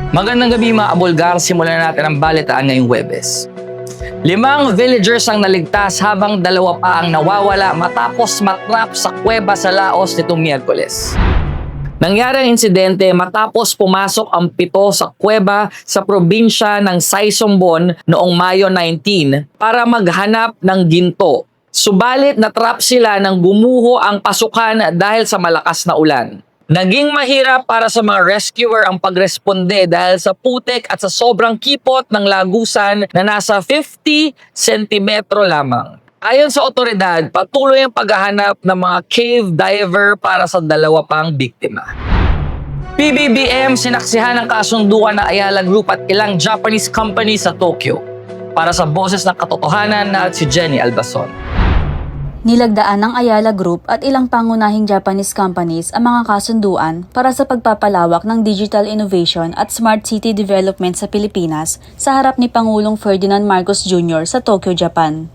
Magandang gabi mga abulgar, simulan natin ang balitaan ngayong Huwebes. 5 villagers ang naligtas habang 2 pa ang nawawala matapos matrap sa kuweba sa Laos nitong Miyerkules. Nangyari ang insidente matapos pumasok ang 7 sa kuweba sa probinsya ng Saisombon noong Mayo 19 para maghanap ng ginto. Subalit natrap sila nang gumuho ang pasukan dahil sa malakas na ulan. Naging mahirap para sa mga rescuer ang pagresponde dahil sa putik at sa sobrang kipot ng lagusan na nasa 50 sentimetro lamang. Ayon sa otoridad, patuloy ang paghahanap ng mga cave diver para sa 2 pang biktima. PBBM sinaksihan ng kasunduan ng Ayala Group at ilang Japanese companies sa Tokyo. Para sa Boses ng Katotohanan na si Jenny Albason. Nilagdaan ng Ayala Group at ilang pangunahing Japanese companies ang mga kasunduan para sa pagpapalawak ng digital innovation at smart city development sa Pilipinas sa harap ni Pangulong Ferdinand Marcos Jr. sa Tokyo, Japan.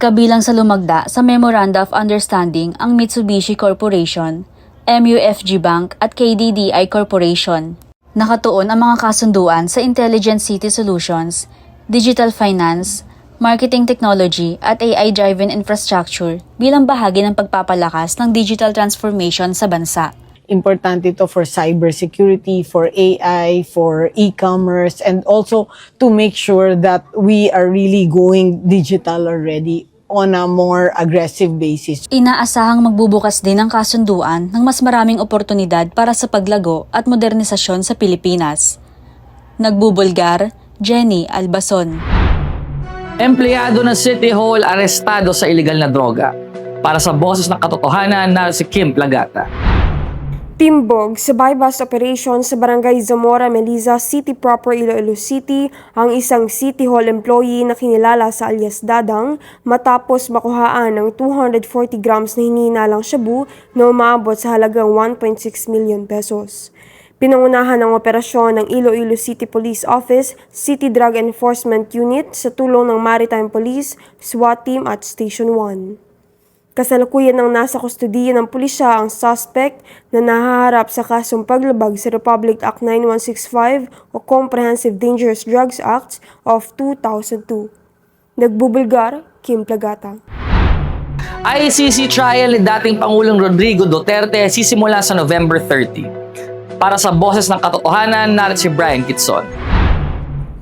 Kabilang sa lumagda sa Memoranda of Understanding ang Mitsubishi Corporation, MUFG Bank at KDDI Corporation. Nakatuon ang mga kasunduan sa Intelligent City Solutions, Digital Finance, Marketing Technology at AI-driven infrastructure bilang bahagi ng pagpapalakas ng digital transformation sa bansa. Importante ito for cybersecurity, for AI, for e-commerce, and also to make sure that we are really going digital already on a more aggressive basis. Inaasahang magbubukas din ang kasunduan ng mas maraming oportunidad para sa paglago at modernisasyon sa Pilipinas. Nagbubulgar, Jenny Albason. Empleyado ng City Hall arestado sa iligal na droga. Para sa Boses ng Katotohanan na si Kim Plagata. Timbog sa bypass operation sa Barangay Zamora, Meliza City proper, Iloilo City ang isang City Hall employee na kinilala sa alias Dadang matapos makuhaan ng 240 grams na hinihinalang shabu na umaabot sa halagang 1.6 million pesos. Pinangunahan ng operasyon ng Iloilo City Police Office, City Drug Enforcement Unit sa tulong ng Maritime Police, SWAT Team at Station 1. Kasalukuyan ng nasa kustudiya ng pulisya ang suspect na nahaharap sa kasong paglabag sa Republic Act 9165 o Comprehensive Dangerous Drugs Act of 2002. Nagbubulgar, Kim Plagata. ICC trial ni dating Pangulong Rodrigo Duterte sisimula sa November 30. Para sa Boses ng Katotohanan, narito si Brian Kitson.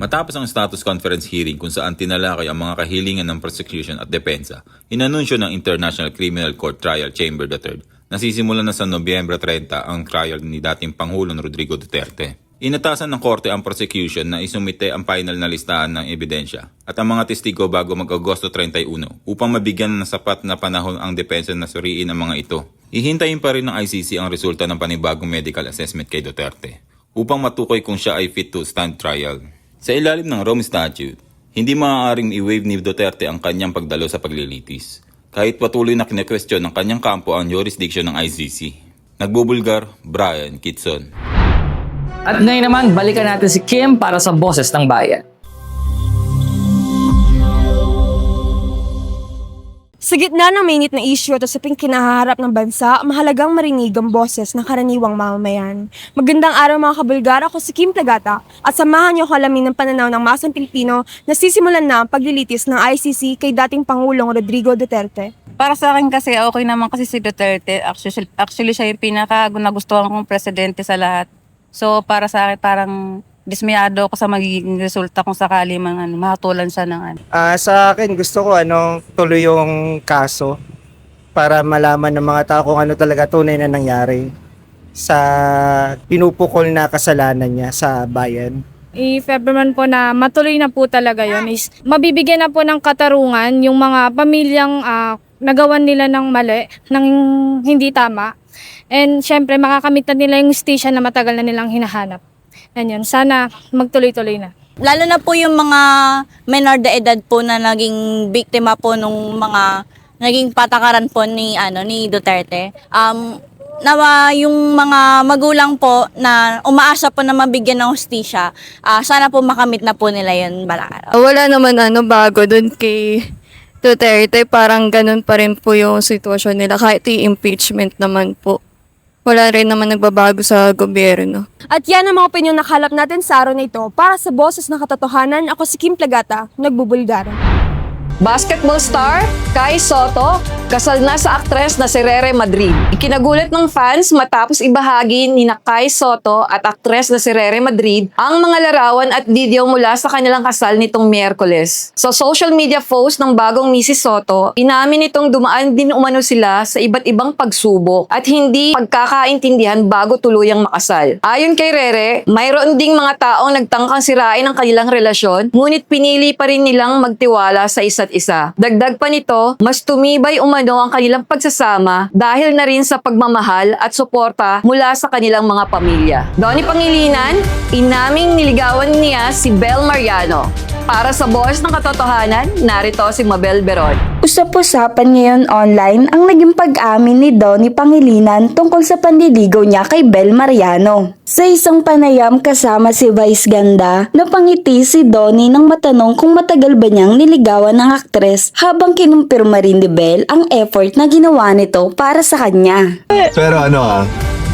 Matapos ang status conference hearing kung saan tinalakay ang mga kahilingan ng prosecution at depensa, inanunsyo ng International Criminal Court Trial Chamber III na sisimulan na sa Nobyembre 30 ang trial ni dating Pangulong Rodrigo Duterte. Inatasan ng korte ang prosecution na isumite ang final na listahan ng ebidensya at ang mga testigo bago mag-Agosto 31 upang mabigyan ng sapat na panahon ang depensa na suriin ang mga ito. Hihintayin pa rin ng ICC ang resulta ng panibagong medical assessment kay Duterte upang matukoy kung siya ay fit to stand trial. Sa ilalim ng Rome Statute, hindi maaaring i-waive ni Duterte ang kanyang pagdalo sa paglilitis kahit patuloy na kine-question ng kanyang kampo ang jurisdiction ng ICC. Nagbubulgar, Brian Kitson. At ngayon naman, balikan natin si Kim para sa Boses ng Bayan. Sa gitna ng mainit na issue at usaping kinahaharap ng bansa, mahalagang marinig ang boses ng karaniwang mamamayan. Magandang araw mga kabulgar, ako si Kim Plagata at samahan niyo kalamin ng pananaw ng masang Pilipino na sisimulan na ang paglilitis ng ICC kay dating Pangulong Rodrigo Duterte. Para sa akin kasi okay naman kasi si Duterte. Actually siya yung pinaka-nagustuhan kong presidente sa lahat. So para sa akin parang dismayado ako sa magiging resulta kung sakali mahatulan siya ng Sa akin gusto ko tuloy yung kaso para malaman ng mga tao kung ano talaga tunay na nangyari sa pinupukol na kasalanan niya sa bayan. I-February po na matuloy na po talaga yun is mabibigyan na po ng katarungan yung mga pamilyang nagawan nila ng mali, ng hindi tama. And syempre makakamit na nila yung station na matagal na nilang hinahanap. And yun, sana magtuloy-tuloy na. Lalo na po yung mga menor de edad po na naging biktima po nung mga naging patakaran po ni Duterte. Yung mga magulang po na umaasa po na mabigyan ng hustisya, sana po makamit na po nila yun balang araw. Wala naman bago dun kay Duterte, parang ganun pa rin po yung sitwasyon nila kahit i-impeachment naman po. wala rin naman nagbabago sa gobyerno. At yan ang mga opinyon na kalap natin sa araw na ito. Para sa Boses ng Katotohanan, ako si Kim Plagata, nagbubulgar. Basketball star Kai Soto kasal na sa aktres na si Rere Madrid. Ikinagulat ng fans matapos ibahagi ni Kai Soto at aktres na si Rere Madrid ang mga larawan at video mula sa kanilang kasal nitong Miyerkules. Sa social media post ng bagong Mrs. Soto, inamin nitong dumaan din umano sila sa iba't ibang pagsubok at hindi pagkakaintindihan bago tuluyang makasal. Ayon kay Rere, mayroon ding mga taong nagtangkang sirain ang kanilang relasyon, ngunit pinili pa rin nilang magtiwala sa isa't isa. Dagdag pa nito, mas tumibay umano ang kanilang pagsasama dahil na rin sa pagmamahal at suporta mula sa kanilang mga pamilya. Donnie Pangilinan, inaming niligawan niya si Bel Mariano. Para sa Boses ng Katotohanan, narito si Mabel Beron. Usap-usapan ngayon online ang naging pag-amin ni Donnie Pangilinan tungkol sa panliligaw niya kay Bel Mariano. Sa isang panayam kasama si Vice Ganda, napangiti si Donnie nang matanong kung matagal ba niyang niligawan ng aktres habang kinumpirma rin ni Bel ang effort na ginawa nito para sa kanya. Pero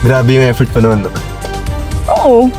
grabe yung effort ko noon. Oo.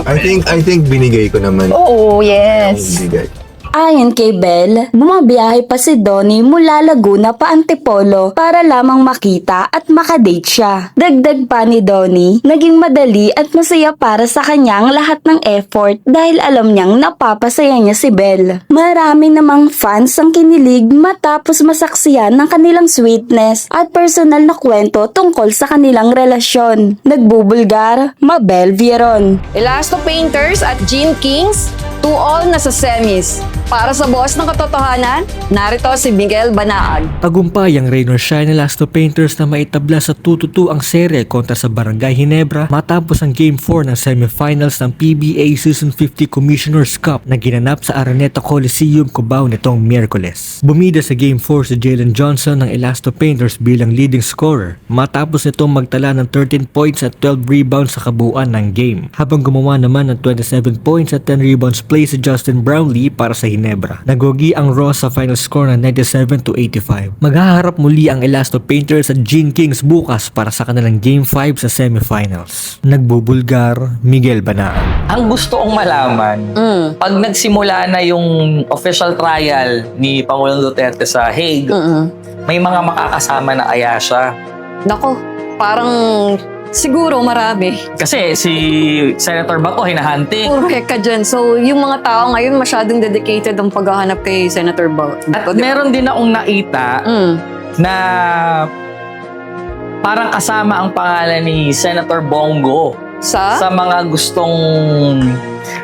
I think binigay ko naman. Oo, yes. Binigay. Ayon kay Bel, bumabiyahe pa si Donnie mula Laguna pa Antipolo para lamang makita at makadate siya. Dagdag pa ni Donnie, naging madali at masaya para sa kanyang lahat ng effort dahil alam niyang napapasaya niya si Bel. Marami namang fans ang kinilig matapos masaksiyan ng kanilang sweetness at personal na kwento tungkol sa kanilang relasyon. Nagbubulgar, Mabel Vieron. Elasto Painters at Gene Kings, 2-all na sa semis. Para sa Boses ng Katotohanan, narito si Miguel Banaag. Tagumpay ang Rain or Shine Elasto Painters na maitabla sa 2-2 ang serye kontra sa Barangay Ginebra matapos ang Game 4 ng semifinals ng PBA Season 50 Commissioner's Cup na ginanap sa Araneta Coliseum, Cubao nitong Miyerkules. Bumida sa Game 4 si Jalen Johnson ng Elasto Painters bilang leading scorer matapos nitong magtala ng 13 points at 12 rebounds sa kabuuan ng game. Habang gumawa naman ng 27 points at 10 rebounds play si Justin Brownlee para sa Ginebra. Nagogi ang Raw sa final score na 97-85. Maghaharap muli ang Elasto Painters at Gene Kings bukas para sa kanilang Game 5 sa semifinals. Nagbubulgar, Miguel Banaan. Ang gusto kong malaman, pag nagsimula na yung official trial ni Pangulong Duterte sa Hague, may mga makakasama na kaya siya. Nako, parang siguro marami. Kasi si Senator Bato hinahunting. Correct ka dyan. So, yung mga tao ngayon masyadong dedicated ang paghahanap kay Senator Bato. At meron din akong nakita na parang kasama ang pangalan ni Senator Bongo sa mga gustong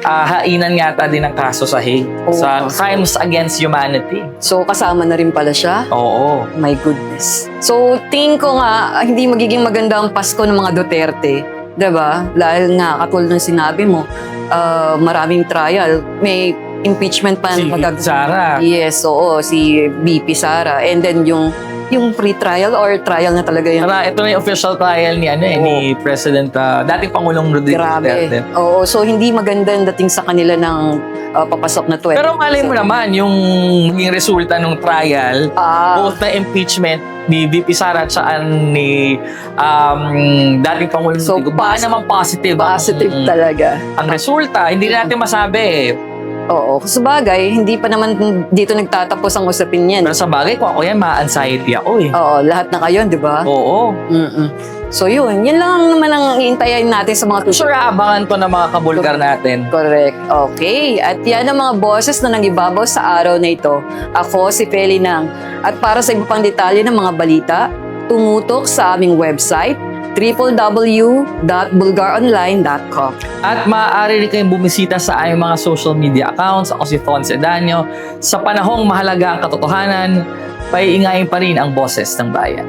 hainan yata din ng kaso sa Hague. Sa Crimes Against Humanity. So, kasama na rin pala siya? Oo. My goodness. So, tingin ko nga, hindi magiging maganda ang Pasko ng mga Duterte. Diba? Dahil nga, katulad ng sinabi mo, maraming trial. May impeachment pa Si Sara. Yes, oo. Si BP Sara. And then yung pre-trial or trial na talaga yun. Ito na yung official trial ni ni President, dating Pangulong Rodrigo Duterte. Oo, so hindi maganda ang dating sa kanila ng papasok na 20. Pero malay mo naman, yung maging resulta ng trial, both na impeachment ni VP Sara at saan ni dating Pangulong Rodrigo, baka naman positive. Positive talaga. Ang resulta, hindi natin masabi Oo, sa bagay, hindi pa naman dito nagtatapos ang usapin yan. Pero sa bagay, kung ako yan, ma-anxiety ako Oo, lahat na kayo, di ba? Oo. So yun lang naman ang iintayin natin sa mga sure, abangan to ng mga kabulgar natin. Correct. Okay. At yan ang mga boses na nangibabaw sa araw na ito. Ako si Feli Nang. At para sa iba pang detalye ng mga balita, tumutok sa aming website www.bulgaronline.com. At maaari rin kayong bumisita sa aming mga social media accounts. Ako si Fon Sedanyo. Sa panahong mahalaga ang katotohanan, paiingayin pa rin ang boses ng bayan.